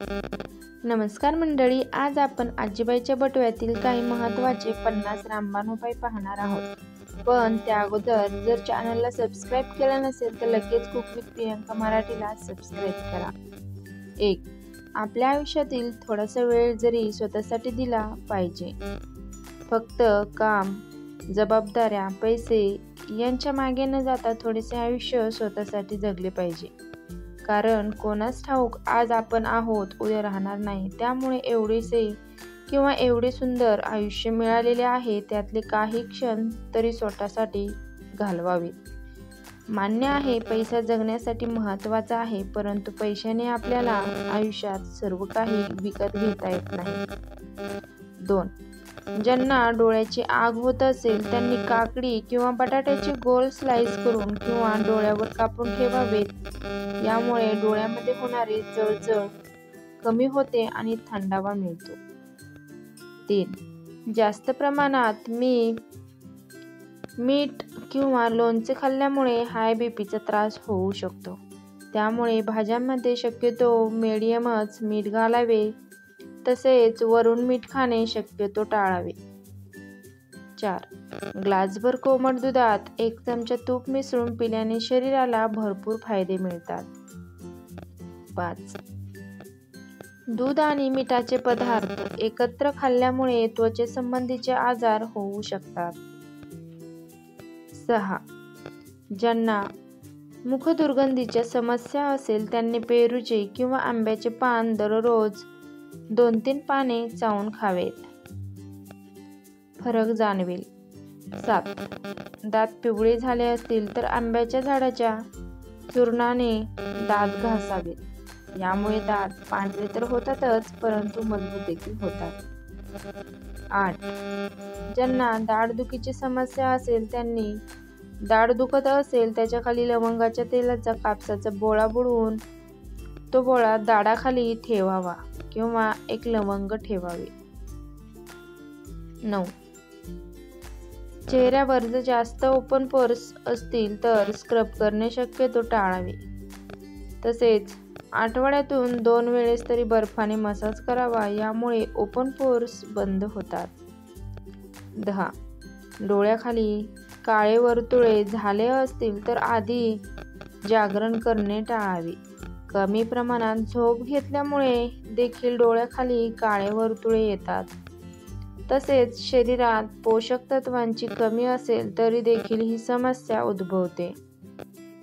नमस्कार मंडळी, आज आपण आजीबाईच्या बटव्यातील काही महत्त्वाचे 50 रामबाण उपाय पाहणार आहोत. पण त्या अगोदर जर चॅनलला सबस्क्राईब केलं नसेल तर लगेच कुक विथ प्रियंका मराठीला सबस्क्राईब करा. 1. आपल्या आयुष्यातील थोडासा वेळ जरी स्वतःसाठी दिला पाहिजे. फक्त काम, जबाबदाऱ्या, पैसे यांच्या मागे न जाता थोडेसे आयुष्य स्वतःसाठी जगले पाहिजे. कारण कोणास ठाऊक आज आपण आहोत, उद्या राहणार नाही. त्यामुळे एवढेसे किंवा एवढे सुंदर आयुष्य मिळालेले आहे, त्यातले काही क्षण तरी स्वतःसाठी घालवावेत. मान्य आहे, पैसा जगण्यासाठी महत्त्वाचा आहे, परंतु पैशाने आपल्याला आयुष्यात सर्व काही विकत घेता येत नाही. 2. ज्यांना डोळ्याची आग होत असेल त्यांनी काकडी किंवा बटाट्याचे गोल स्लाइस करून किंवा डोळ्यावर कापून ठेवावेत. यामुळे डोळ्यामध्ये होणारी जळजळ कमी होते आणि थंडावा मिळतो. 3. जास्त प्रमाणात मीठ किंवा लोणचे खाल्ल्यामुळे हाय बीपीचा त्रास होऊ शकतो. त्यामुळे भाज्यांमध्ये शक्यतो मिडियमच मीठ घालावे. तसेच वरून मीठ खाणे शक्यतो टाळावे. 4. ग्लासभर कोमट दुधात 1 चमचा तूप मिसळून पिल्याने शरीराला भरपूर फायदे मिळतात. 5. दूध आणि मिठाचे पदार्थ एकत्र खाल्ल्यामुळे त्वचेसंबंधीचे आजार होऊ शकतात. 6. ज्यांना मुखदुर्गंधीच्या समस्या असेल त्यांनी पेरूचे किंवा आंब्याचे पान दररोज 2-3 पाने चावून खावेत. फरक जाणवेल. 7. दात पिवळे झाले असतील तर आंब्याच्या झाडाच्या चूर्णाने दात घासावेत. यामुळे दात पांढरे तर होतातच, परंतु मजबूत देखील होतात. 8. ज्यांना दाढदुखीची समस्या असेल त्यांनी दाढ दुखत असेल त्याच्याखाली लवंगाच्या तेलाचा कापसाचा बोळा बुडवून तो बोळा दाढाखाली ठेवावा किंवा 1 लवंग ठेवावे. 9. चेहऱ्यावर जर जास्त ओपन पोर्स असतील तर स्क्रब करणे शक्यतो टाळावे. तसेच आठवड्यातून 2 वेळेस तरी बर्फाने मसाज करावा. यामुळे ओपन पोर्स बंद होतात. 10. डोळ्याखाली काळे वर्तुळे झाले असतील तर आधी जागरण करणे टाळावे. कमी प्रमाणात झोप घेतल्यामुळे देखील डोळ्याखाली काळे वर्तुळे येतात. तसेच शरीरात पोषक तत्वांची कमी असेल तरी देखील ही समस्या उद्भवते.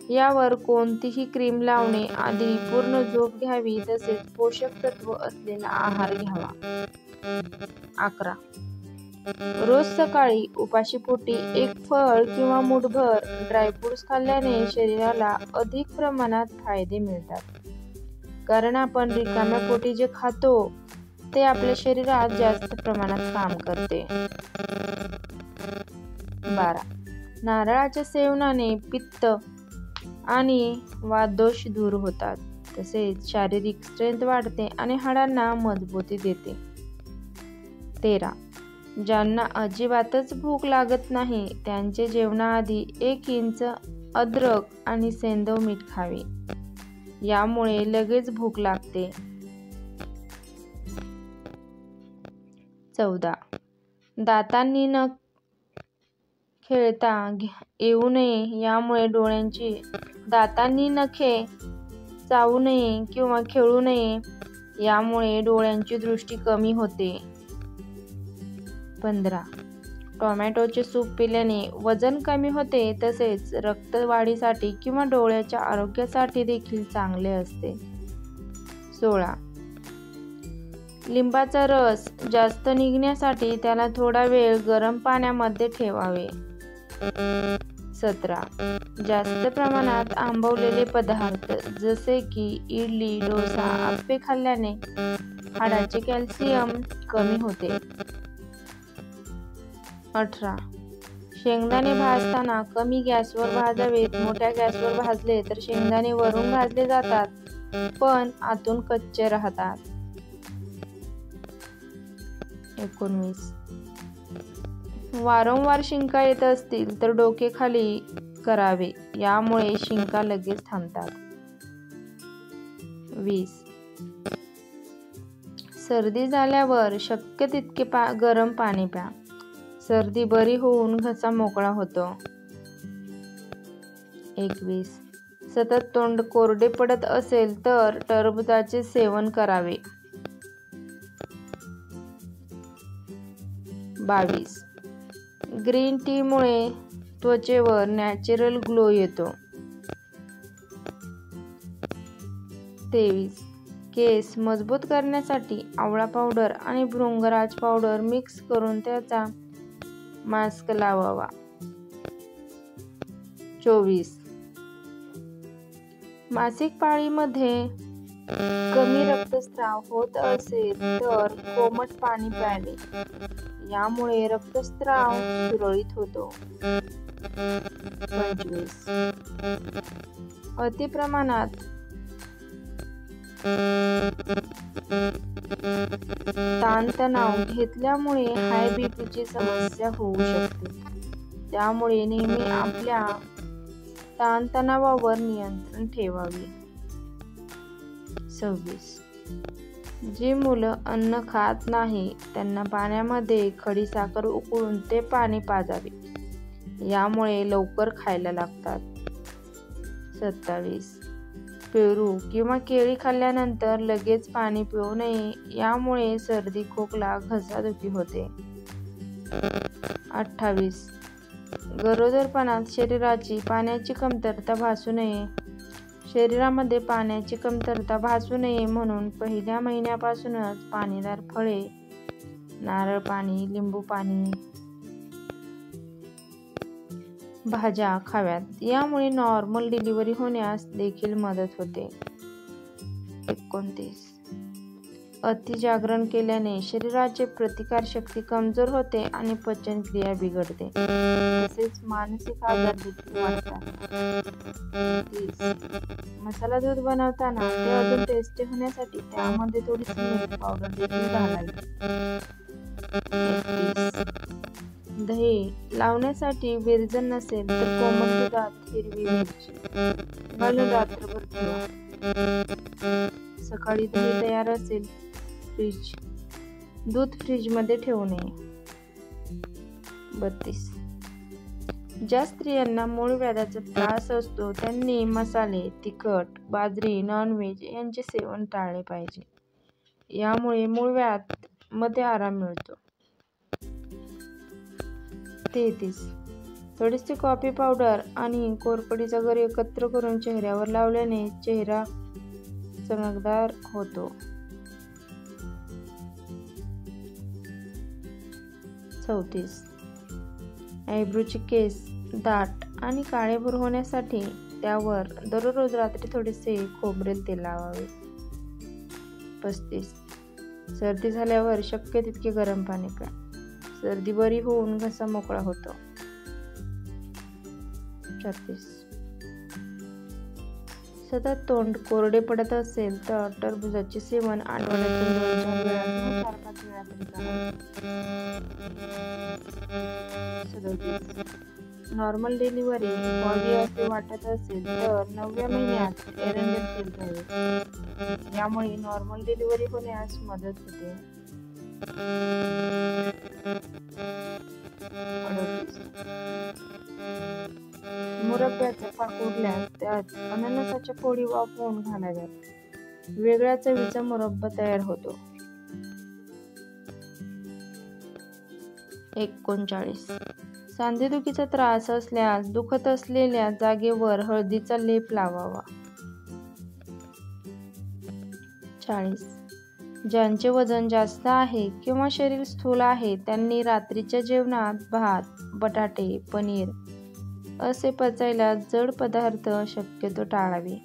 यावर कोणतीही क्रीम लावणे आधी पूर्ण झोप घ्यावी. तसेच पोषक तत्व असलेला आहार घ्यावा. 11. रोज सकाळी उपाशीपोटी 1 फळ किंवा मूठभर ड्रायफ्रुट्स खाल्ल्याने शरीराला अधिक प्रमाणात फायदे मिळतात. कारण आपण रिकाम्या पोटी जे खातो ते आपल्या शरीरात जास्त प्रमाणात काम करते. 12. नारळाच्या सेवनाने पित्त आणि वातदोष दूर होतात. तसेच शारीरिक स्ट्रेंथ वाढते आणि हाडांना मजबूती देते. 13. ज्यांना अजिबातच भूक लागत नाही त्यांचे जेवणाआधी 1 इंच अद्रक आणि सेंधव मीठ खावे. यामुळे लगेच भूक लागते. 14. दातांनी न खेळता येऊ नये. यामुळे दातांनी नखे चावू नये किंवा खेळू नये. यामुळे डोळ्यांची दृष्टी कमी होते. 15. टोमॅटोचे सूप पिल्याने वजन कमी होते. तसेच रक्तवाढीसाठी किंवा डोळ्याच्या आरोग्यासाठी देखील चांगले असते. 16. लिंबाचा रस जास्त निघण्यासाठी त्याला थोडा वेळ गरम पाण्यामध्ये ठेवावे. 17. जास्त प्रमाणात आंबवलेले पदार्थ जसे की इडली, डोसा, आप्पे खाल्ल्याने हाडाचे कॅल्शियम कमी होते. 18. शेंगदाणे भाजताना कमी गॅसवर भाजावेत. मोठ्या गॅसवर भाजले तर शेंगदाणे वरून भाजले जातात पण आतून कच्चे राहतात. 19. वारंवार शिंका येत असतील तर डोके खाली करावे. यामुळे शिंका लगेच थांबतात. 20. सर्दी झाल्यावर शक्य तितके गरम पाणी प्या. सर्दी बरी होऊन घसा मोकळा होतो. 21. सतत तोंड कोरडे पडत असेल तर टरबूजाचे सेवन करावे. 22. ग्रीन टी मुळे त्वचेवर नॅचरल ग्लो येतो. 23. केस मजबूत करण्यासाठी आवळा पावडर आणि भृंगराज पावडर मिक्स करून त्याचा मास्क लावावा. 24. मासिक पाळीमध्ये कमी रक्तस्राव होत असेल तर कोमट पाणी प्यावे. यामुळे रक्तस्राव सुरळीत होतो. 25. अति प्रमाणात ताणतणाव घेतल्यामुळे हाय बीपीची समस्या होऊ शकते. त्यामुळे नेहमी आपल्या ताणतणावावर नियंत्रण ठेवावे. 26. जी मुलं अन्न खात नाही त्यांना पाण्यामध्ये खडीसाखर उकळून ते पाणी पाजावे. यामुळे लवकर खायला लागतात. 27. पेरू किंवा केळी खाल्ल्यानंतर लगेच पाणी पिऊ नये. यामुळे सर्दी, खोकला, घसादुखी होते. 28. गरोदरपणात शरीराची पाण्याची कमतरता भासू नये. शरीरामध्ये पाण्याची कमतरता भासू नये म्हणून पहिल्या महिन्यापासूनच पाणीदार फळे, नारळ पाणी, लिंबू पाणी, भाज्या खाव्यात. यामुळे नॉर्मल डिलिव्हरी होण्यास देखील मदत होते. 29. अति जागरण केल्याने शरीराची प्रतिकारशक्ती कमजोर होते आणि पचनक्रिया बिघडते. तसेच मानसिक आजार देखील वाढतात. 30. मसाला दूध बनवताना ते अजून टेस्टी होण्यासाठी त्यामध्ये थोडीशी मिल्क पावडर देखील घालावी. 31. दही लावण्यासाठी विरजण नसेल तर कोमट दुधात हिरवी मिरची घालून रात्रभर ठेवा. सकाळी दही तयार असेल दूध फ्रीजमध्ये ठेवू नये. 32. ज्या स्त्रियांना मूळव्याधाचा त्रास असतो त्यांनी मसाले, तिखट, बाजरी, नॉनव्हेज यांचे सेवन टाळले पाहिजे. यामुळे मूळव्याध मध्ये आराम मिळतो. 33. थोडीशी कॉफी पावडर आणि कोरफडीचा गर एकत्र करून चेहऱ्यावर लावल्याने चेहरा चमकदार होतो. 34. आयब्रोचे केस दाट आणि काळेभोर होण्यासाठी त्यावर दररोज रात्री थोडेसे खोबरेल तेल लावावे. 35. सर्दी झाल्यावर शक्य तितके गरम पाणी प्या. सर्दी बरी होऊन घसा मोकळा होतो. 36. सतत तोंड कोरडे पडत असेल तर टरबूजाचे सेवन आठवड्यातून 2-4 वेळा किंवा 4-5 वेळा तरी करावे. 37. नॉर्मल डिलिव्हरी व्हावी असे वाटत असेल तर 9व्या महिन्यात एरंडेल तेल घ्यावे. यामुळे नॉर्मल डिलिव्हरी होण्यास मदत होते. 38. मुरब्ब्याचा पाक उरल्यास त्यात अननसाच्या फोडी वाफवून घालाव्यात. वेगळ्या चवीचा मुरब्बा तयार होतो. 39. सांधेदुखीचा त्रास असल्यास दुखत असलेल्या जागेवर हळदीचा लेप लावावा. 40. ज्यांचे वजन जास्त आहे किंवा शरीर स्थूल आहे त्यांनी रात्रीच्या जेवणात भात, बटाटे, पनीर असे पचायला जड पदार्थ शक्यतो टाळावे.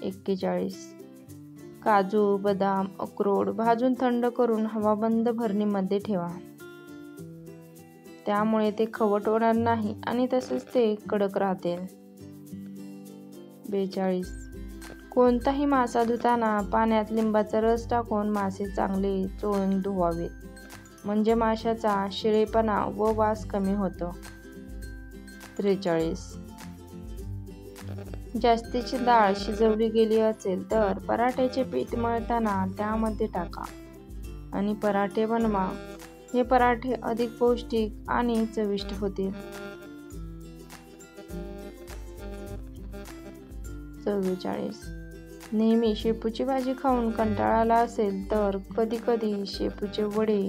41. काजू, बदाम, अक्रोड भाजून थंड करून हवाबंद भरणीमध्ये ठेवा. त्यामुळे ते खवट होणार नाही आणि तसेच ते कडक राहतील. 42. कोणताही मासा धुताना पाण्यात लिंबाचा रस टाकून मासे चांगले चोळून धुवावेत. म्हणजे माशाचा शिळेपणा व वास कमी होतो. 43. जास्तीची डाळ शिजवली गेली असेल तर पराठ्याचे पीठ मळताना त्यामध्ये टाका आणि पराठे बनवा. हे पराठे अधिक पौष्टिक आणि चविष्ट होतील. 44. नेहमी शेपूची भाजी खाऊन कंटाळा आला असेल तर कधी कधी शेपूचे वडे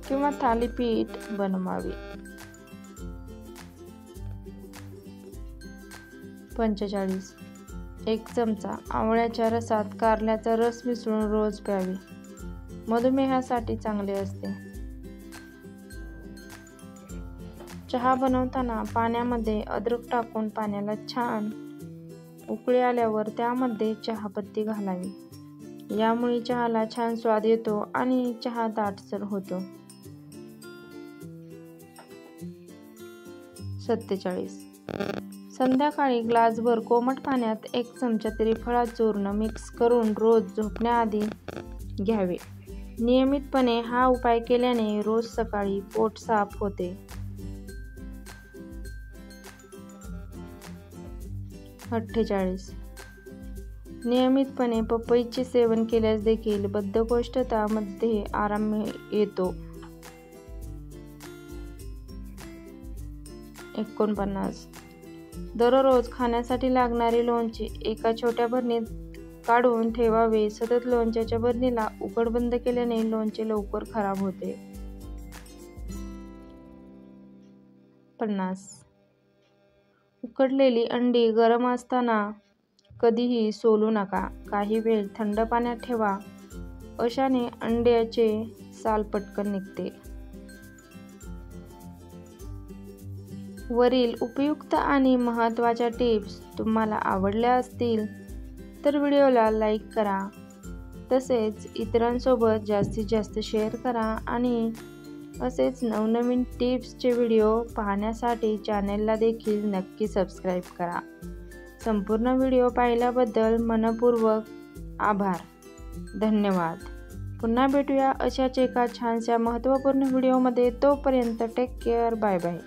किंवा थालीपीठ बनवावे. 45. 1 चमचा आवळ्याच्या रसात कारल्याचा रस मिसळून रोज प्यावे. मधुमेहासाठी चांगले असते. चहा बनवताना पाण्यामध्ये अद्रक टाकून पाण्याला छान उकळी आल्यावर त्यामध्ये चहापत्ती घालावी. यामुळे चहाला छान स्वाद येतो आणि चहा दाटसर होतो. 47. संध्याकाळी ग्लासभर कोमट पाण्यात 1 चमचा त्रिफळा चूर्ण मिक्स करून रोज झोपण्याआधी घ्यावे. नियमितपणे हा उपाय केल्याने रोज सकाळी पोट साफ होते. 48. नियमितपणे पपईचे सेवन केल्यास देखील बद्धकोष्ठता मध्ये आराम येतो. 49. दररोज खाण्यासाठी लागणारे लोणचे एका छोट्या भरणीत काढून ठेवावे. सतत लोणच्याच्या भरणीला उघड बंद केल्याने लोणचे लवकर खराब होते. 50. उकडलेली अंडी गरम असताना कधीही सोलू नका. काही वेळ थंड पाण्यात ठेवा. अशाने अंड्याचे साल पटकन निघते. वरील उपयुक्त आणि महत्त्वाच्या टिप्स तुम्हाला आवडल्या असतील तर व्हिडिओला लाईक करा. तसेच इतरांसोबत जास्तीत जास्त शेअर करा आणि असेच नवनवीन टिप्सचे व्हिडिओ पाहण्यासाठी चॅनेलला देखील नक्की सबस्क्राईब करा. संपूर्ण व्हिडिओ पाहिल्याबद्दल मनपूर्वक आभार. धन्यवाद. पुन्हा भेटूया अशाच एका छानशा महत्त्वपूर्ण व्हिडिओमध्ये. तोपर्यंत टेक केअर. Bye bye.